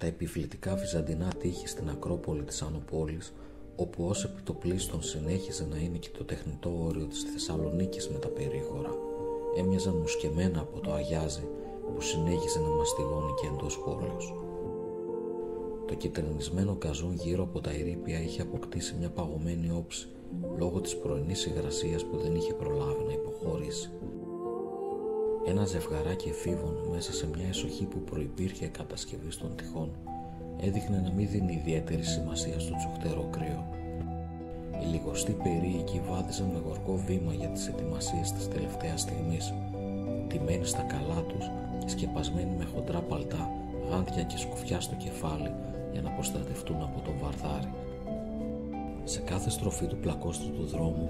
τα επιβλητικά βυζαντινά τείχη στην Ακρόπολη της Άνω Πόλης, όπου ως επιτοπλίστων συνέχιζε να είναι και το τεχνητό όριο της Θεσσαλονίκης με τα περίχωρα, έμοιαζαν μουσκεμένα από το αγιάζι που συνέχιζε να μαστιγώνει και εντός πόλεως. Το κυτρινισμένο γκαζόν γύρω από τα ερείπια είχε αποκτήσει μια παγωμένη όψη λόγω της πρωινής υγρασίας που δεν είχε προλάβει να υποχωρήσει. Ένα ζευγαράκι εφήβων μέσα σε μια εσοχή που προϋπήρχε κατασκευή των τυχών έδειχνε να μην δίνει ιδιαίτερη σημασία στο τσουχτερό κρύο. Οι λιγοστοί περίοικοι βάδιζαν με γοργό βήμα για τις ετοιμασίες της τελευταίας στιγμής, ντυμένοι στα καλά τους, σκεπασμένοι με χοντρά παλτά, γάντια και σκουφιά στο κεφάλι για να προστατευτούν από τον βαρδάρι. Σε κάθε στροφή του πλακόστρωτου δρόμου,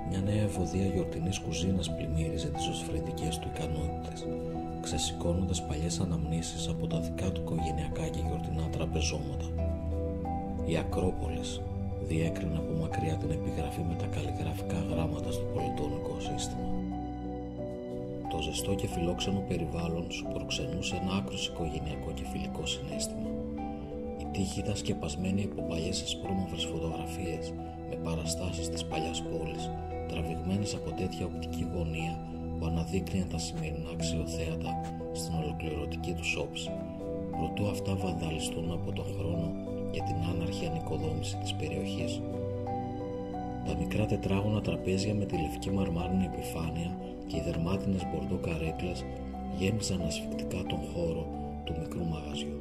μια νέα ευωδία γιορτινής κουζίνας πλημμύριζε τις οσφρητικές του ικανότητες, ξεσηκώνοντας παλιές αναμνήσεις από τα δικά του οικογενειακά και γιορτινά τραπεζώματα. Η Ακρόπολης διέκρινε από μακριά την επιγραφή με τα καλλιγραφικά γράμματα στο πολιτώνικο σύστημα. Το ζεστό και φιλόξενο περιβάλλον σου προξενούσε ένα άκρως οικογενειακό και φιλικό συναίσθημα. Η τύχη ήταν σκεπασμένη από παλιές ασπρόμαυρες φωτογραφίες με παραστάσεις της παλιάς πόλης, τραβηγμένες από τέτοια οπτική γωνία που αναδείκνυαν τα σημερινά αξιοθέατα στην ολοκληρωτική τους όψη, προτού αυτά βανδαλιστούν από τον χρόνο και την άναρχη ανοικοδόμηση της περιοχής. Τα μικρά τετράγωνα τραπέζια με τη λευκή μαρμάρινη επιφάνεια και οι δερμάτινες μπορντό καρέκλες γέμιζαν ασφυκτικά τον χώρο του μικρού μαγαζιού.